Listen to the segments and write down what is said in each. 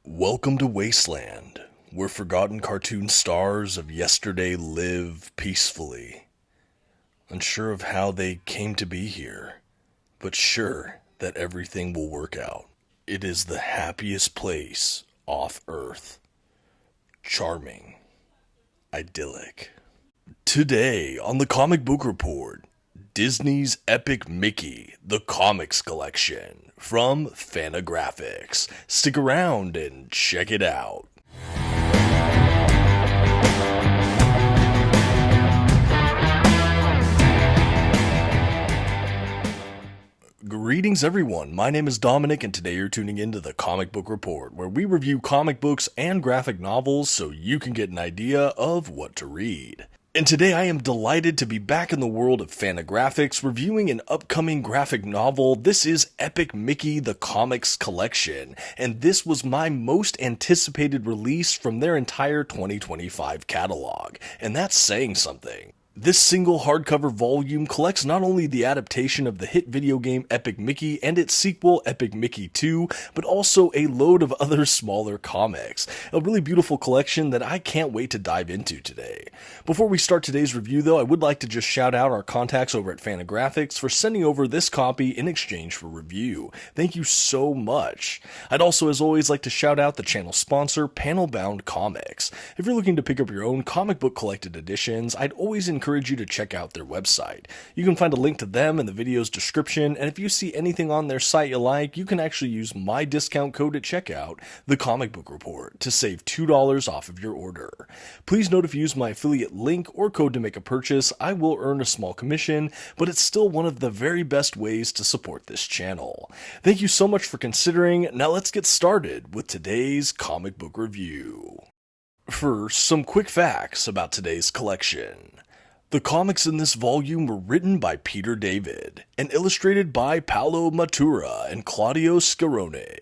Welcome to Wasteland, where forgotten cartoon stars of yesterday live peacefully, unsure of how they came to be here, but sure that everything will work out. It is the happiest place off Earth. Charming. Idyllic. Today on the Comic Book Report, Disney's Epic Mickey, the Comics Collection, from Fantagraphics. Stick around and check it out. Greetings everyone, my name is Dominic and today you're tuning into the Comic Book Report, where we review comic books and graphic novels so you can get an idea of what to read. And today I am delighted to be back in the world of Fantagraphics reviewing an upcoming graphic novel. This is Epic Mickey, the Comics Collection, and this was my most anticipated release from their entire 2025 catalog, and that's saying something. This single hardcover volume collects not only the adaptation of the hit video game Epic Mickey and its sequel Epic Mickey 2, but also a load of other smaller comics. A really beautiful collection that I can't wait to dive into today. Before we start today's review though, I would like to just shout out our contacts over at Fantagraphics for sending over this copy in exchange for review. Thank you so much. I'd also as always like to shout out the channel sponsor, Panelbound Comics. If you're looking to pick up your own comic book collected editions, I'd always encourage you to check out their website. You can find a link to them in the video's description, and if you see anything on their site you like, you can actually use my discount code at checkout, The Comic Book Report, to save $2 off of your order. Please note if you use my affiliate link or code to make a purchase, I will earn a small commission, but it's still one of the very best ways to support this channel. Thank you so much for considering. Now let's get started with today's comic book review. First, some quick facts about today's collection. The comics in this volume were written by Peter David and illustrated by Paolo Matura and Claudio Scarone.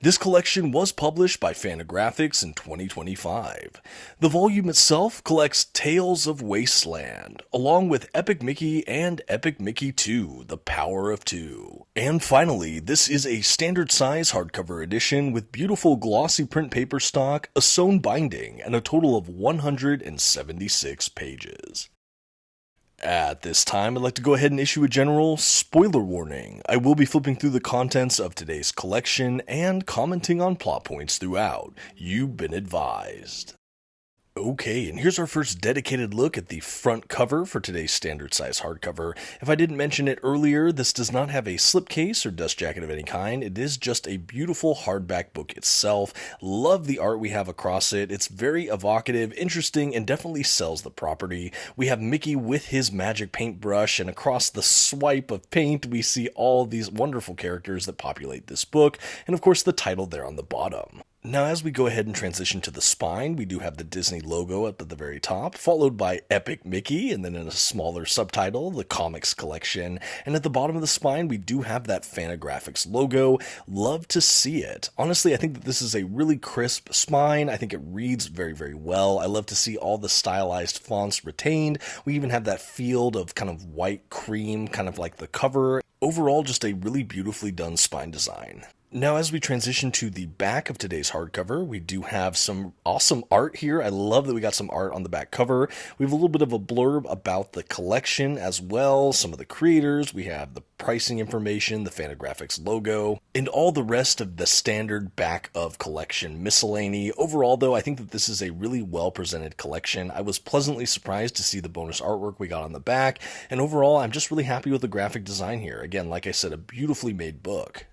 This collection was published by Fantagraphics in 2025. The volume itself collects Tales of Wasteland, along with Epic Mickey and Epic Mickey 2, The Power of Two. And finally, this is a standard size hardcover edition with beautiful glossy print paper stock, a sewn binding, and a total of 176 pages. At this time, I'd like to go ahead and issue a general spoiler warning. I will be flipping through the contents of today's collection and commenting on plot points throughout. You've been advised. Okay, and here's our first dedicated look at the front cover for today's standard size hardcover. If I didn't mention it earlier, this does not have a slipcase or dust jacket of any kind. It is just a beautiful hardback book itself. Love the art we have across it. It's very evocative, interesting, and definitely sells the property. We have Mickey with his magic paintbrush, and across the swipe of paint, we see all these wonderful characters that populate this book, and of course the title there on the bottom. Now as we go ahead and transition to the spine, we do have the Disney logo up at the very top, followed by Epic Mickey, and then in a smaller subtitle, the Comics Collection. And at the bottom of the spine, we do have that Fantagraphics logo. Love to see it. Honestly, I think that this is a really crisp spine. I think it reads very, very well. I love to see all the stylized fonts retained. We even have that field of kind of white cream, kind of like the cover. Overall, just a really beautifully done spine design. Now as we transition to the back of today's hardcover, we do have some awesome art here. I love that we got some art on the back cover. We have a little bit of a blurb about the collection as well, some of the creators. We have the pricing information, the Fantagraphics logo, and all the rest of the standard back of collection miscellany. Overall though, I think that this is a really well presented collection. I was pleasantly surprised to see the bonus artwork we got on the back, and overall I'm just really happy with the graphic design here. Again, like I said, a beautifully made book.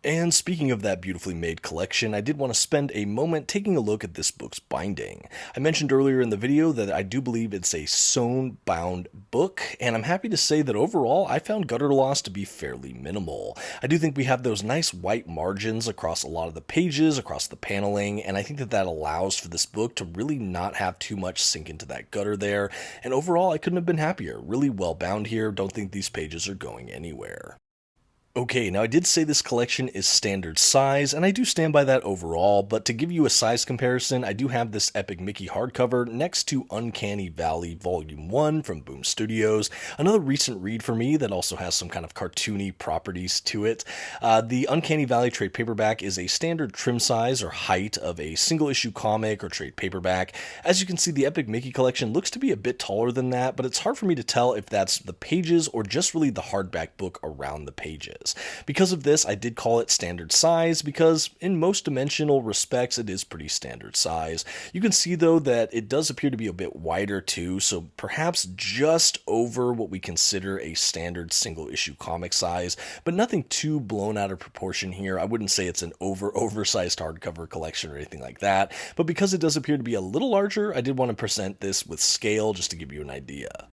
And speaking of that beautifully made collection, I did want to spend a moment taking a look at this book's binding. I mentioned earlier in the video that I do believe it's a sewn bound book, and I'm happy to say that overall I found gutter loss to be fairly minimal. I do think we have those nice white margins across a lot of the pages, across the paneling, and I think that that allows for this book to really not have too much sink into that gutter there, and overall I couldn't have been happier. Really well bound here, don't think these pages are going anywhere. Okay, now I did say this collection is standard size, and I do stand by that overall, but to give you a size comparison, I do have this Epic Mickey hardcover next to Uncanny Valley Volume 1 from Boom Studios, another recent read for me that also has some kind of cartoony properties to it. The Uncanny Valley trade paperback is a standard trim size or height of a single issue comic or trade paperback. As you can see, the Epic Mickey collection looks to be a bit taller than that, but it's hard for me to tell if that's the pages or just really the hardback book around the pages. Because of this, I did call it standard size because in most dimensional respects, it is pretty standard size. You can see though that it does appear to be a bit wider too, so perhaps just over what we consider a standard single issue comic size, but nothing too blown out of proportion here. I wouldn't say it's an oversized hardcover collection or anything like that, but because it does appear to be a little larger, I did want to present this with scale just to give you an idea.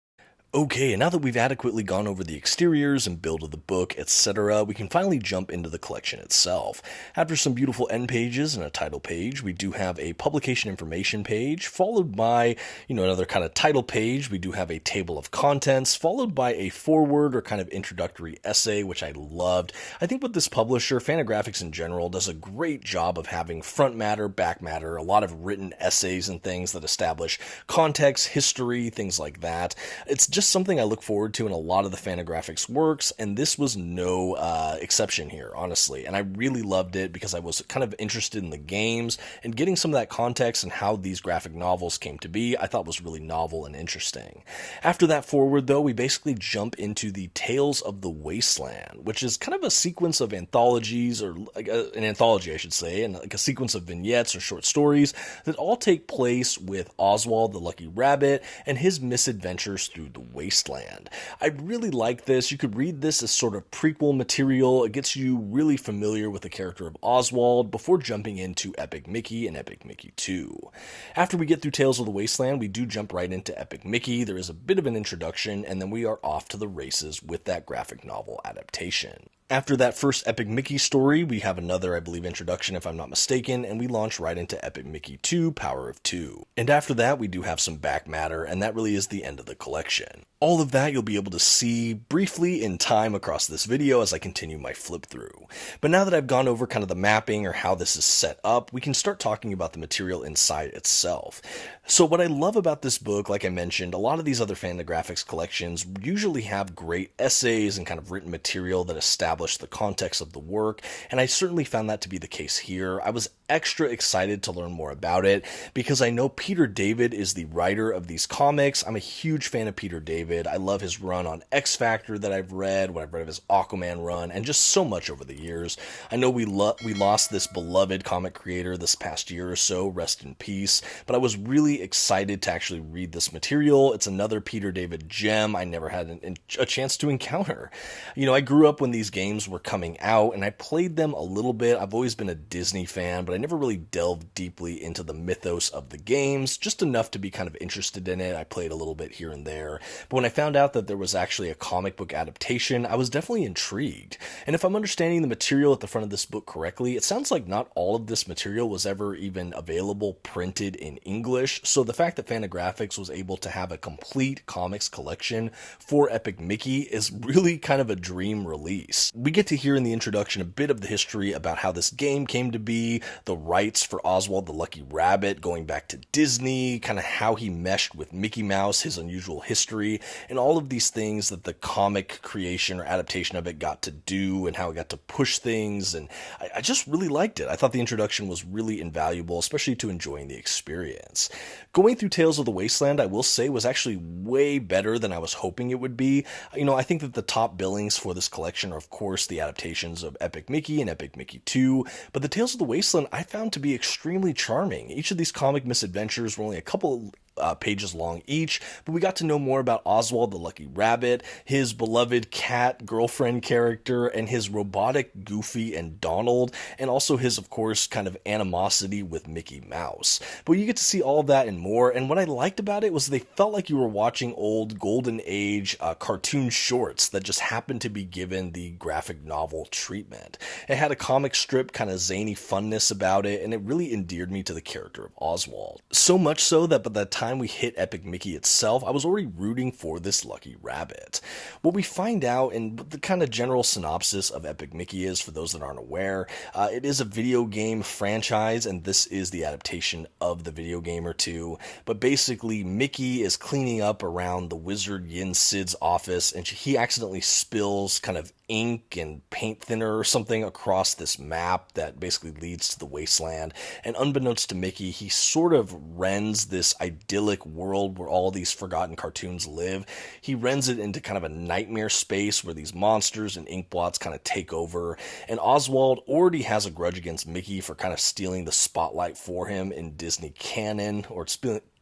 Okay, and now that we've adequately gone over the exteriors and build of the book, etc., we can finally jump into the collection itself. After some beautiful end pages and a title page, we do have a publication information page, followed by, another kind of title page. We do have a table of contents, followed by a foreword or kind of introductory essay, which I loved. I think with this publisher, Fantagraphics in general, does a great job of having front matter, back matter, a lot of written essays and things that establish context, history, things like that. It's just something I look forward to in a lot of the Fantagraphics works, and this was no exception here, honestly. And I really loved it because I was kind of interested in the games, and getting some of that context and how these graphic novels came to be, I thought was really novel and interesting. After that forward, though, we basically jump into the Tales of the Wasteland, which is kind of a sequence of anthologies, or like an anthology, I should say, and like a sequence of vignettes or short stories that all take place with Oswald the Lucky Rabbit and his misadventures through the wasteland. I really like this. You could read this as sort of prequel material. It gets you really familiar with the character of Oswald before jumping into Epic Mickey and Epic Mickey 2. After we get through Tales of the Wasteland, we do jump right into Epic Mickey. There is a bit of an introduction, and then we are off to the races with that graphic novel adaptation. After that first Epic Mickey story, we have another, I believe, introduction if I'm not mistaken, and we launch right into Epic Mickey 2, Power of Two. And after that, we do have some back matter, and that really is the end of the collection. All of that you'll be able to see briefly in time across this video as I continue my flip through. But now that I've gone over kind of the mapping or how this is set up, we can start talking about the material inside itself. So what I love about this book, like I mentioned, a lot of these other Fantagraphics collections usually have great essays and kind of written material that establish the context of the work, and I certainly found that to be the case here. I was extra excited to learn more about it because I know Peter David is the writer of these comics. I'm a huge fan of Peter David. I love his run on X Factor that I've read, what I've read of his Aquaman run, and just so much over the years. I know we lost this beloved comic creator this past year or so, rest in peace, but I was really excited to actually read this material. It's another Peter David gem I never had a chance to encounter. I grew up when these games were coming out, and I played them a little bit. I've always been a Disney fan, but I never really delved deeply into the mythos of the games, just enough to be kind of interested in it. I played a little bit here and there, but when I found out that there was actually a comic book adaptation, I was definitely intrigued. And if I'm understanding the material at the front of this book correctly, it sounds like not all of this material was ever even available printed in English, so the fact that Fantagraphics was able to have a complete comics collection for Epic Mickey is really kind of a dream release. We get to hear in the introduction a bit of the history about how this game came to be, the rights for Oswald the Lucky Rabbit going back to Disney, kind of how he meshed with Mickey Mouse, his unusual history, and all of these things that the comic creation or adaptation of it got to do and how it got to push things, and I just really liked it. I thought the introduction was really invaluable, especially to enjoying the experience. Going through Tales of the Wasteland, I will say, was actually way better than I was hoping it would be. I think that the top billings for this collection are, of course, the adaptations of Epic Mickey and Epic Mickey 2, but the Tales of the Wasteland I found to be extremely charming. Each of these comic misadventures were only a couple pages long each, but we got to know more about Oswald the Lucky Rabbit, his beloved cat girlfriend character, and his robotic Goofy and Donald, and also his, of course, kind of animosity with Mickey Mouse. But you get to see all of that and more, and what I liked about it was they felt like you were watching old golden age cartoon shorts that just happened to be given the graphic novel treatment. It had a comic strip kind of zany funness about it, and it really endeared me to the character of Oswald. So much so that by the time time we hit Epic Mickey itself, I was already rooting for this lucky rabbit. What we find out, and what the kind of general synopsis of Epic Mickey is, for those that aren't aware, it is a video game franchise, and this is the adaptation of the video game or two. But basically, Mickey is cleaning up around the wizard Yin Sid's office, and he accidentally spills kind of ink and paint thinner or something across this map that basically leads to the wasteland. And unbeknownst to Mickey, he sort of rends this idyllic world where all these forgotten cartoons live. He rends it into kind of a nightmare space where these monsters and ink blots kind of take over. And Oswald already has a grudge against Mickey for kind of stealing the spotlight for him in Disney canon, or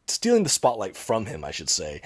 stealing the spotlight from him, I should say.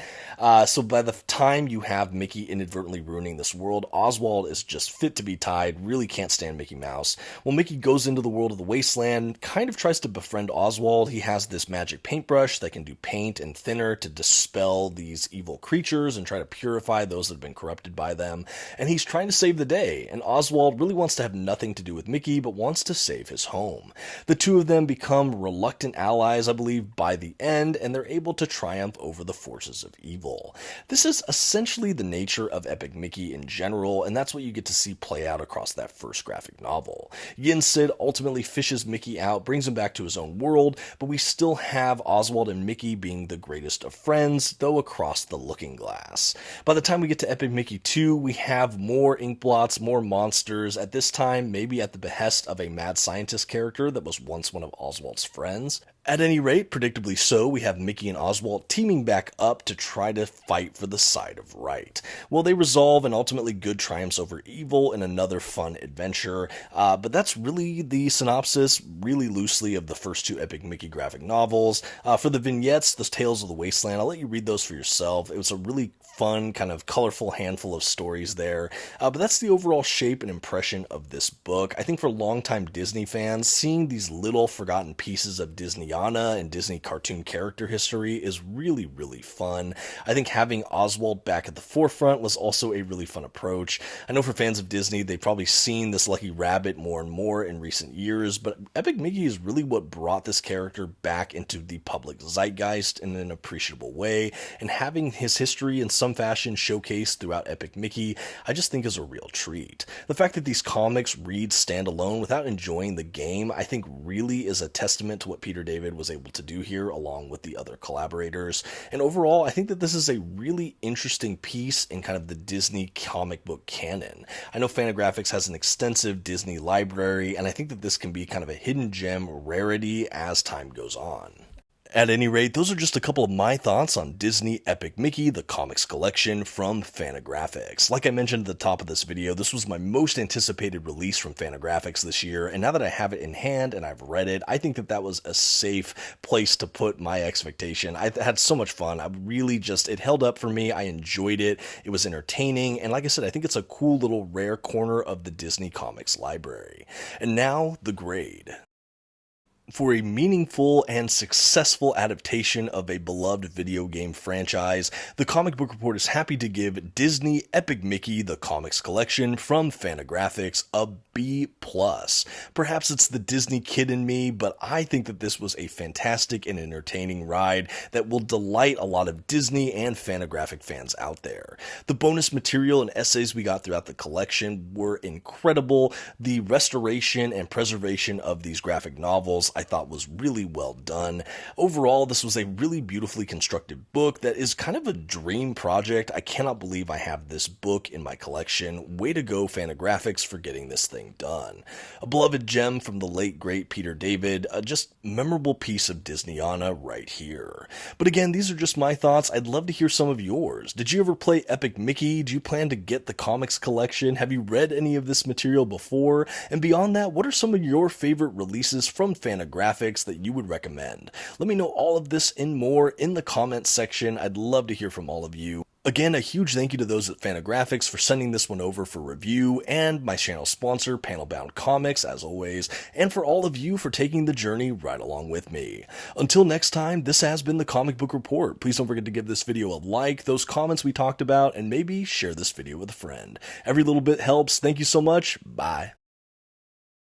So by the time you have Mickey inadvertently ruining this world, Oswald is just fit to be tied, really can't stand Mickey Mouse. Well, Mickey goes into the world of the wasteland, kind of tries to befriend Oswald. He has this magic paintbrush that can do paint and thinner to dispel these evil creatures and try to purify those that have been corrupted by them. And he's trying to save the day, and Oswald really wants to have nothing to do with Mickey, but wants to save his home. The two of them become reluctant allies, I believe, by the end, and they're able to triumph over the forces of evil. This is essentially the nature of Epic Mickey in general, and that's what you get to see play out across that first graphic novel. Yin Sid ultimately fishes Mickey out, brings him back to his own world, but we still have Oswald and Mickey being the greatest of friends, though across the looking glass. By the time we get to Epic Mickey 2, we have more ink blots, more monsters, at this time maybe at the behest of a mad scientist character that was once one of Oswald's friends. At any rate, predictably so, we have Mickey and Oswald teaming back up to try to fight for the side of right. Well, they resolve, and ultimately good triumphs over evil in another fun adventure, but that's really the synopsis, really loosely, of the first two Epic Mickey graphic novels. For the vignettes, the Tales of the Wasteland, I'll let you read those for yourself. It was a really fun, kind of colorful handful of stories there, but that's the overall shape and impression of this book. I think for longtime Disney fans, seeing these little forgotten pieces of Disneyana and Disney cartoon character history is really, really fun. I think having Oswald back at the forefront was also a really fun approach. I know for fans of Disney, they've probably seen this lucky rabbit more and more in recent years, but Epic Mickey is really what brought this character back into the public zeitgeist in an appreciable way, and having his history in some fashion showcased throughout Epic Mickey, I just think is a real treat. The fact that these comics read standalone without enjoying the game, I think really is a testament to what Peter David was able to do here along with the other collaborators. And overall, I think that this is a really interesting piece in kind of the Disney comic book canon. I know Fantagraphics has an extensive Disney library, and I think that this can be kind of a hidden gem rarity as time goes on. At any rate, those are just a couple of my thoughts on Disney Epic Mickey, the comics collection from Fantagraphics. Like I mentioned at the top of this video, this was my most anticipated release from Fantagraphics this year, and now that I have it in hand and I've read it, I think that that was a safe place to put my expectation. I had so much fun. It held up for me. I enjoyed it. It was entertaining, and like I said, I think it's a cool little rare corner of the Disney Comics library. And now, the grade. For a meaningful and successful adaptation of a beloved video game franchise, The Comic Book Report is happy to give Disney Epic Mickey, the comics collection from Fantagraphics, a B+. Perhaps it's the Disney kid in me, but I think that this was a fantastic and entertaining ride that will delight a lot of Disney and Fantagraphic fans out there. The bonus material and essays we got throughout the collection were incredible. The restoration and preservation of these graphic novels I thought was really well done. Overall, this was a really beautifully constructed book that is kind of a dream project. I cannot believe I have this book in my collection. Way to go, Fantagraphics, for getting this thing done. A beloved gem from the late great Peter David, a just memorable piece of Disneyana right here. But again, these are just my thoughts. I'd love to hear some of yours. Did you ever play Epic Mickey? Do you plan to get the comics collection? Have you read any of this material before? And beyond that, what are some of your favorite releases from Fantagraphics that you would recommend? Let me know all of this and more in the comments section. I'd love to hear from all of you. Again, a huge thank you to those at Fantagraphics for sending this one over for review, and my channel sponsor, Panelbound Comics, as always, and for all of you for taking the journey right along with me. Until next time, this has been the Comic Book Report. Please don't forget to give this video a like, those comments we talked about, and maybe share this video with a friend. Every little bit helps. Thank you so much. Bye.